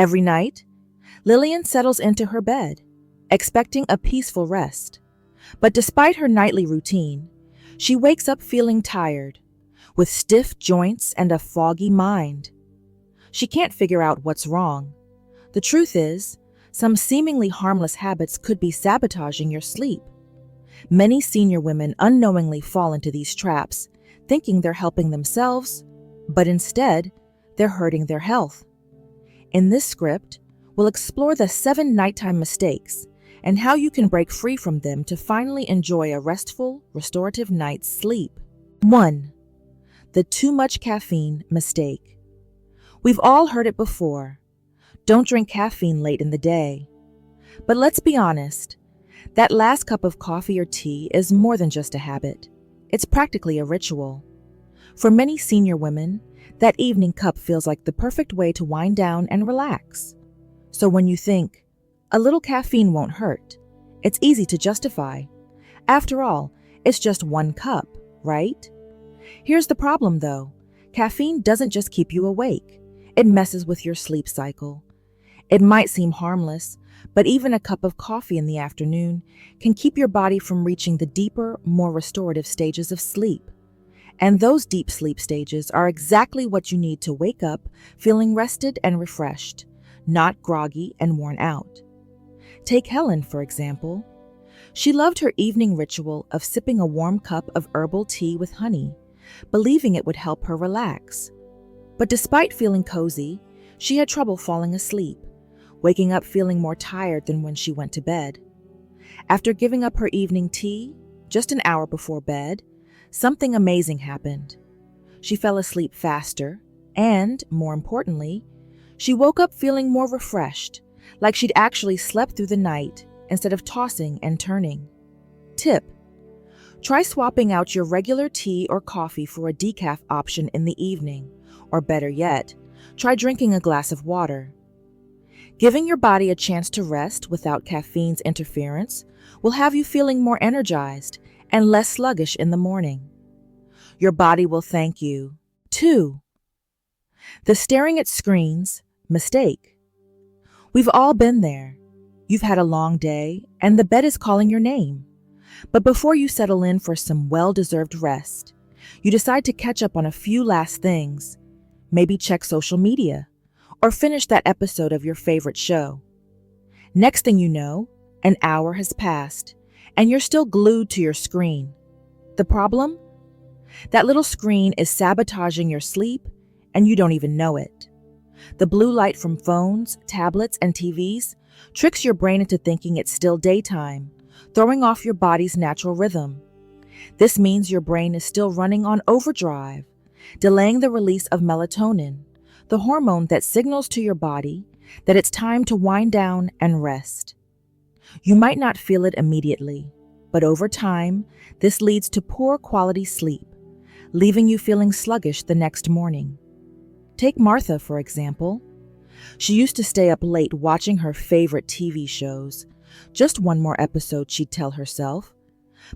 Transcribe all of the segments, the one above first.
Every night, Lillian settles into her bed, expecting a peaceful rest. But despite her nightly routine, she wakes up feeling tired, with stiff joints and a foggy mind. She can't figure out what's wrong. The truth is, some seemingly harmless habits could be sabotaging your sleep. Many senior women unknowingly fall into these traps, thinking they're helping themselves, but instead, they're hurting their health. In this script, we'll explore the 7 nighttime mistakes and how you can break free from them to finally enjoy a restful, restorative night's sleep. 1. The too much caffeine mistake. We've all heard it before. Don't drink caffeine late in the day. But let's be honest, that last cup of coffee or tea is more than just a habit. It's practically a ritual. For many senior women, that evening cup feels like the perfect way to wind down and relax. So when you think, a little caffeine won't hurt, it's easy to justify. After all, it's just 1 cup, right? Here's the problem though. Caffeine doesn't just keep you awake. It messes with your sleep cycle. It might seem harmless, but even a cup of coffee in the afternoon can keep your body from reaching the deeper, more restorative stages of sleep. And those deep sleep stages are exactly what you need to wake up feeling rested and refreshed, not groggy and worn out. Take Helen, for example. She loved her evening ritual of sipping a warm cup of herbal tea with honey, believing it would help her relax. But despite feeling cozy, she had trouble falling asleep, waking up feeling more tired than when she went to bed. After giving up her evening tea, just an hour before bed, something amazing happened. She fell asleep faster, and, more importantly, she woke up feeling more refreshed, like she'd actually slept through the night instead of tossing and turning. Tip: try swapping out your regular tea or coffee for a decaf option in the evening, or better yet, try drinking a glass of water. Giving your body a chance to rest without caffeine's interference will have you feeling more energized and less sluggish in the morning. Your body will thank you. 2. The staring at screens mistake. We've all been there. You've had a long day, and the bed is calling your name. But before you settle in for some well-deserved rest, you decide to catch up on a few last things, maybe check social media, or finish that episode of your favorite show. Next thing you know, an hour has passed, and you're still glued to your screen. The problem? That little screen is sabotaging your sleep, and you don't even know it. The blue light from phones, tablets, and TVs tricks your brain into thinking it's still daytime, throwing off your body's natural rhythm. This means your brain is still running on overdrive, delaying the release of melatonin, the hormone that signals to your body that it's time to wind down and rest. You might not feel it immediately, but over time, this leads to poor quality sleep, leaving you feeling sluggish the next morning. Take Martha, for example. She used to stay up late watching her favorite TV shows. Just one more episode, she'd tell herself.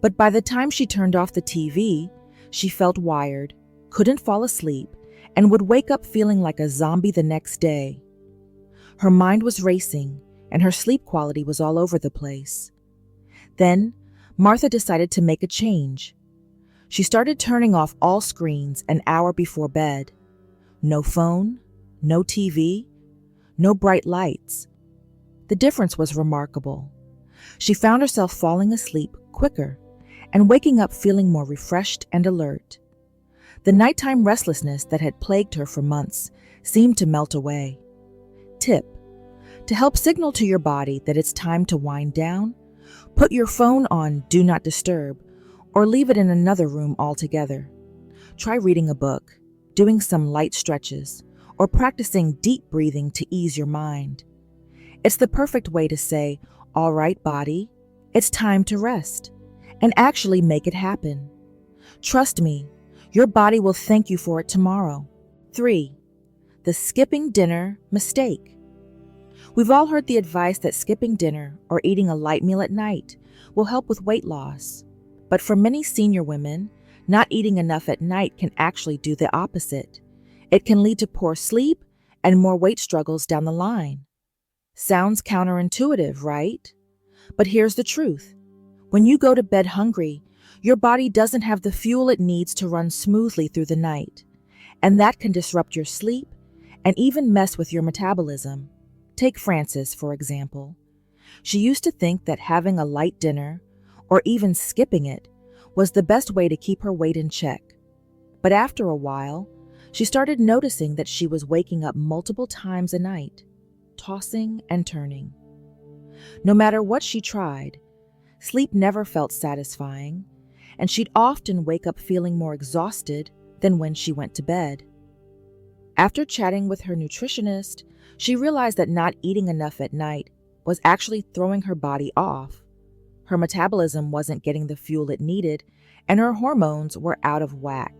But by the time she turned off the TV, she felt wired, couldn't fall asleep, and would wake up feeling like a zombie the next day. Her mind was racing, and her sleep quality was all over the place. Then, Martha decided to make a change. She started turning off all screens an hour before bed. No phone, no TV, no bright lights. The difference was remarkable. She found herself falling asleep quicker and waking up feeling more refreshed and alert. The nighttime restlessness that had plagued her for months seemed to melt away. Tip: to help signal to your body that it's time to wind down, put your phone on Do Not Disturb or leave it in another room altogether. Try reading a book, doing some light stretches, or practicing deep breathing to ease your mind. It's the perfect way to say, "All right, body, it's time to rest," and actually make it happen. Trust me, your body will thank you for it tomorrow. 3. The skipping dinner mistake. We've all heard the advice that skipping dinner or eating a light meal at night will help with weight loss. But for many senior women, not eating enough at night can actually do the opposite. It can lead to poor sleep and more weight struggles down the line. Sounds counterintuitive, right? But here's the truth. When you go to bed hungry, your body doesn't have the fuel it needs to run smoothly through the night, and that can disrupt your sleep and even mess with your metabolism. Take Frances, for example. She used to think that having a light dinner, or even skipping it, was the best way to keep her weight in check. But after a while, she started noticing that she was waking up multiple times a night, tossing and turning. No matter what she tried, sleep never felt satisfying, and she'd often wake up feeling more exhausted than when she went to bed. After chatting with her nutritionist, she realized that not eating enough at night was actually throwing her body off. Her metabolism wasn't getting the fuel it needed, and her hormones were out of whack.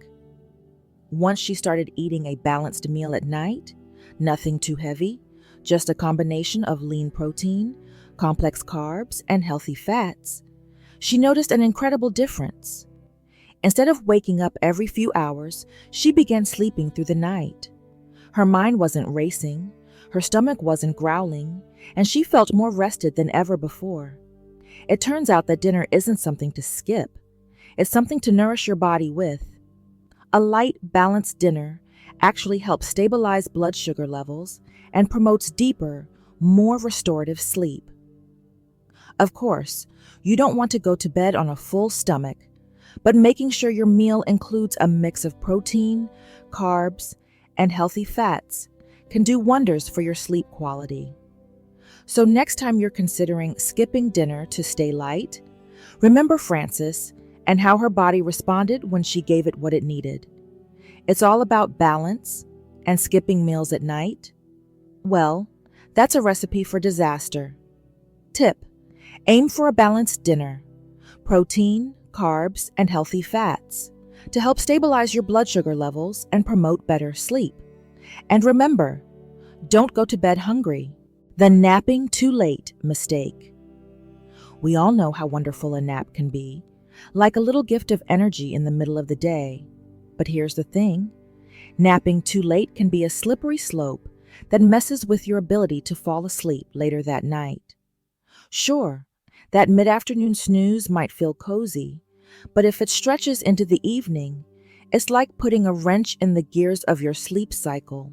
Once she started eating a balanced meal at night, nothing too heavy, just a combination of lean protein, complex carbs, and healthy fats, she noticed an incredible difference. Instead of waking up every few hours, she began sleeping through the night. Her mind wasn't racing, her stomach wasn't growling, and she felt more rested than ever before. It turns out that dinner isn't something to skip. It's something to nourish your body with. A light, balanced dinner actually helps stabilize blood sugar levels and promotes deeper, more restorative sleep. Of course, you don't want to go to bed on a full stomach, but making sure your meal includes a mix of protein, carbs, and healthy fats can do wonders for your sleep quality. So next time you're considering skipping dinner to stay light, remember Frances and how her body responded when she gave it what it needed. It's all about balance, and skipping meals at night, well, that's a recipe for disaster. Tip: aim for a balanced dinner, protein, carbs, and healthy fats to help stabilize your blood sugar levels and promote better sleep. And remember, don't go to bed hungry. The napping too late mistake. We all know how wonderful a nap can be, like a little gift of energy in the middle of the day. But here's the thing, napping too late can be a slippery slope that messes with your ability to fall asleep later that night. Sure, that mid-afternoon snooze might feel cozy, but if it stretches into the evening, it's like putting a wrench in the gears of your sleep cycle.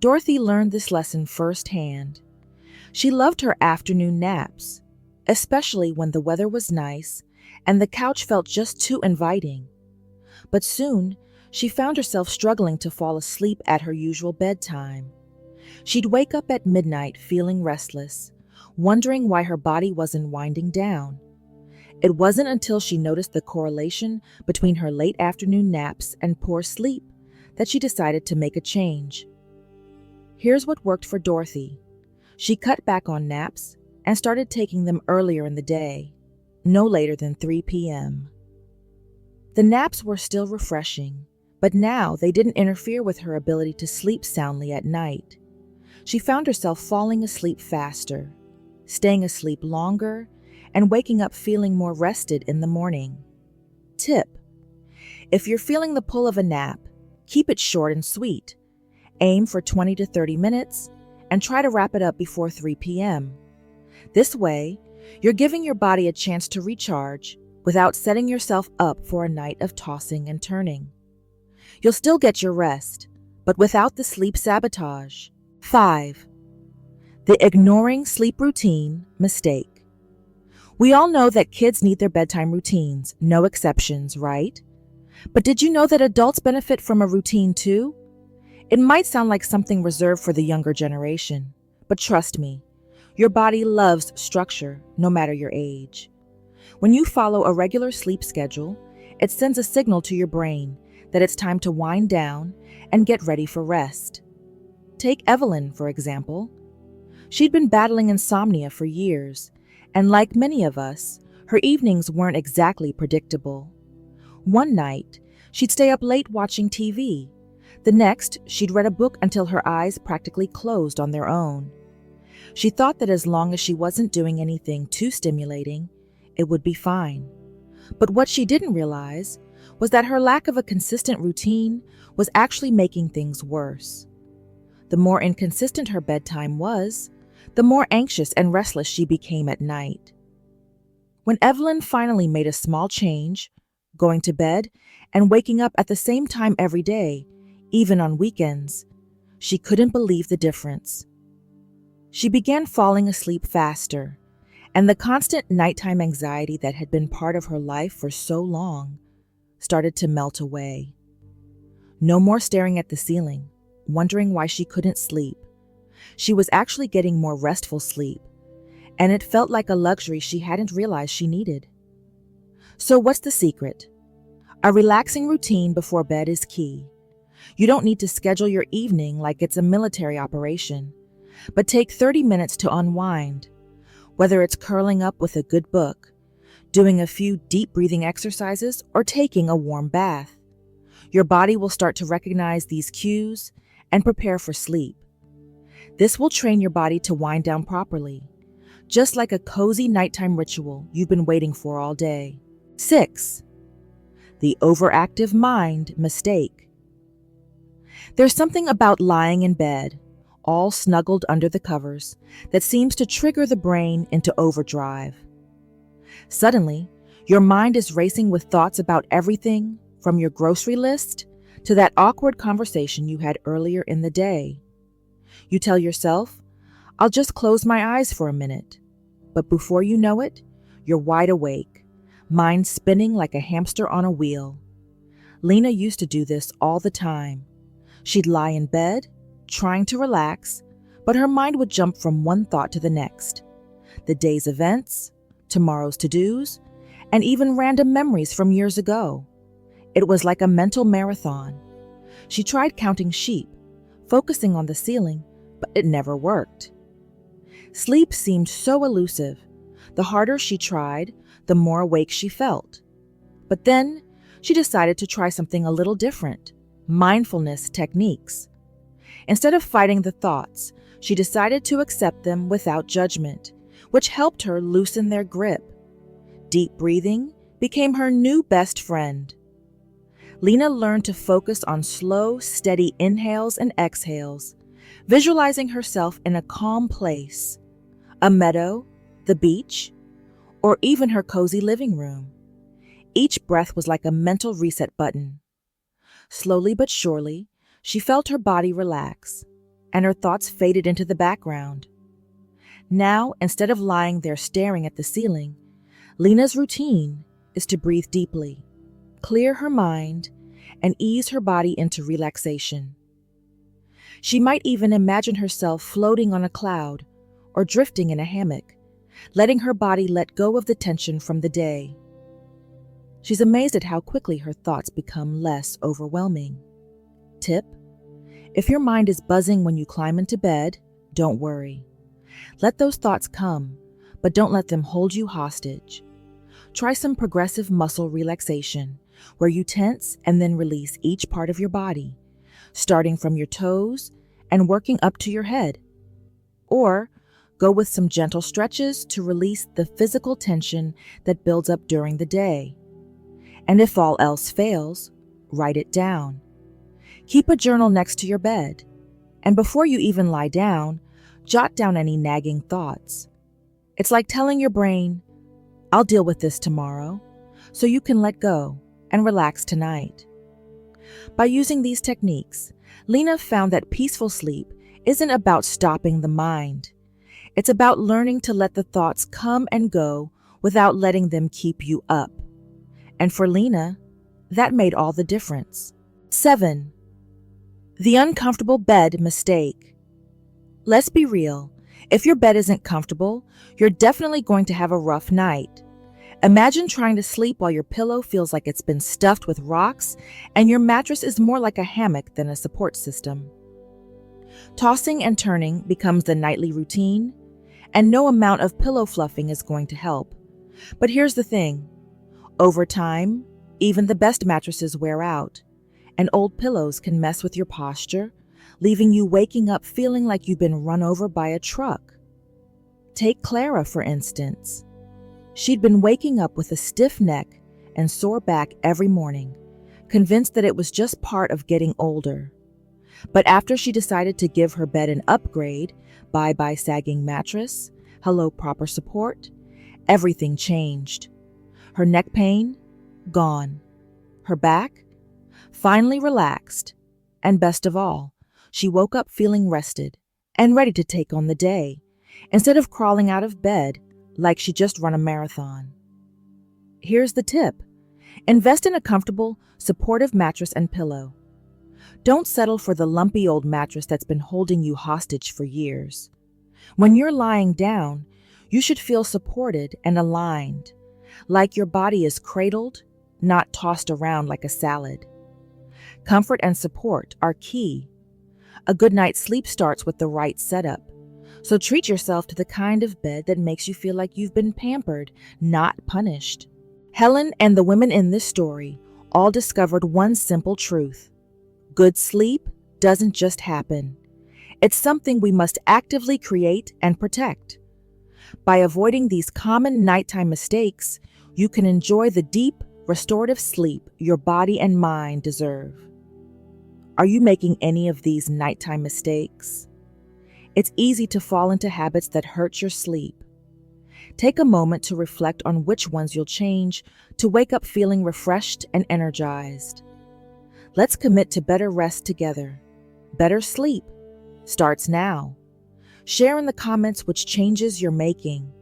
Dorothy learned this lesson firsthand. She loved her afternoon naps, especially when the weather was nice and the couch felt just too inviting. But soon, she found herself struggling to fall asleep at her usual bedtime. She'd wake up at midnight feeling restless, wondering why her body wasn't winding down. It wasn't until she noticed the correlation between her late afternoon naps and poor sleep that she decided to make a change. Here's what worked for Dorothy. She cut back on naps and started taking them earlier in the day, no later than 3 p.m. The naps were still refreshing, but now they didn't interfere with her ability to sleep soundly at night. She found herself falling asleep faster, staying asleep longer, and waking up feeling more rested in the morning. Tip: if you're feeling the pull of a nap, keep it short and sweet. Aim for 20 to 30 minutes and try to wrap it up before 3 p.m. This way, you're giving your body a chance to recharge without setting yourself up for a night of tossing and turning. You'll still get your rest, but without the sleep sabotage. 5. The ignoring sleep routine mistake. We all know that kids need their bedtime routines, no exceptions, right? But did you know that adults benefit from a routine too? It might sound like something reserved for the younger generation, but trust me, your body loves structure, no matter your age. When you follow a regular sleep schedule, it sends a signal to your brain that it's time to wind down and get ready for rest. Take Evelyn, for example. She'd been battling insomnia for years, and like many of us, her evenings weren't exactly predictable. One night, she'd stay up late watching TV. The next, she'd read a book until her eyes practically closed on their own. She thought that as long as she wasn't doing anything too stimulating, it would be fine. But what she didn't realize was that her lack of a consistent routine was actually making things worse. The more inconsistent her bedtime was, the more anxious and restless she became at night. When Evelyn finally made a small change, going to bed and waking up at the same time every day, even on weekends, she couldn't believe the difference. She began falling asleep faster, and the constant nighttime anxiety that had been part of her life for so long started to melt away. No more staring at the ceiling, wondering why she couldn't sleep. She was actually getting more restful sleep, and it felt like a luxury she hadn't realized she needed. So what's the secret? A relaxing routine before bed is key. You don't need to schedule your evening like it's a military operation, but take 30 minutes to unwind, whether it's curling up with a good book, doing a few deep breathing exercises, or taking a warm bath. Your body will start to recognize these cues and prepare for sleep. This will train your body to wind down properly, just like a cozy nighttime ritual you've been waiting for all day. 6. The overactive mind mistake. There's something about lying in bed, all snuggled under the covers, that seems to trigger the brain into overdrive. Suddenly, your mind is racing with thoughts about everything from your grocery list to that awkward conversation you had earlier in the day. You tell yourself, "I'll just close my eyes for a minute." But before you know it, you're wide awake, mind spinning like a hamster on a wheel. Lena used to do this all the time. She'd lie in bed, trying to relax, but her mind would jump from one thought to the next. The day's events, tomorrow's to-dos, and even random memories from years ago. It was like a mental marathon. She tried counting sheep, focusing on the ceiling, but it never worked. Sleep seemed so elusive. The harder she tried, the more awake she felt. But then, she decided to try something a little different: mindfulness techniques. Instead of fighting the thoughts, she decided to accept them without judgment, which helped her loosen their grip. Deep breathing became her new best friend. Lena learned to focus on slow, steady inhales and exhales, visualizing herself in a calm place, a meadow, the beach, or even her cozy living room. Each breath was like a mental reset button. Slowly but surely, she felt her body relax, and her thoughts faded into the background. Now, instead of lying there staring at the ceiling, Lena's routine is to breathe deeply, clear her mind, and ease her body into relaxation. She might even imagine herself floating on a cloud or drifting in a hammock, letting her body let go of the tension from the day. She's amazed at how quickly her thoughts become less overwhelming. Tip: if your mind is buzzing when you climb into bed, don't worry. Let those thoughts come, but don't let them hold you hostage. Try some progressive muscle relaxation, where you tense and then release each part of your body, starting from your toes and working up to your head. Or go with some gentle stretches to release the physical tension that builds up during the day. And if all else fails, write it down. Keep a journal next to your bed, and before you even lie down, jot down any nagging thoughts. It's like telling your brain, "I'll deal with this tomorrow," so you can let go and relax tonight. By using these techniques, Lena found that peaceful sleep isn't about stopping the mind. It's about learning to let the thoughts come and go without letting them keep you up. And for Lena, that made all the difference. 7. The uncomfortable bed mistake. Let's be real. If your bed isn't comfortable, you're definitely going to have a rough night. Imagine trying to sleep while your pillow feels like it's been stuffed with rocks and your mattress is more like a hammock than a support system. Tossing and turning becomes the nightly routine, and no amount of pillow fluffing is going to help. But here's the thing. Over time, even the best mattresses wear out, and old pillows can mess with your posture, leaving you waking up feeling like you've been run over by a truck. Take Clara, for instance. She'd been waking up with a stiff neck and sore back every morning, convinced that it was just part of getting older. But after she decided to give her bed an upgrade, bye-bye sagging mattress, hello proper support, everything changed. Her neck pain, gone. Her back, finally relaxed. And best of all, she woke up feeling rested and ready to take on the day, instead of crawling out of bed like she just run a marathon. Here's the tip. Invest in a comfortable, supportive mattress and pillow. Don't settle for the lumpy old mattress that's been holding you hostage for years. When you're lying down, you should feel supported and aligned, like your body is cradled, not tossed around like a salad. Comfort and support are key. A good night's sleep starts with the right setup, so treat yourself to the kind of bed that makes you feel like you've been pampered, not punished. Helen and the women in this story all discovered one simple truth. Good sleep doesn't just happen. It's something we must actively create and protect. By avoiding these common nighttime mistakes, you can enjoy the deep, restorative sleep your body and mind deserve. Are you making any of these nighttime mistakes? It's easy to fall into habits that hurt your sleep. Take a moment to reflect on which ones you'll change to wake up feeling refreshed and energized. Let's commit to better rest together. Better sleep starts now. Share in the comments which changes you're making.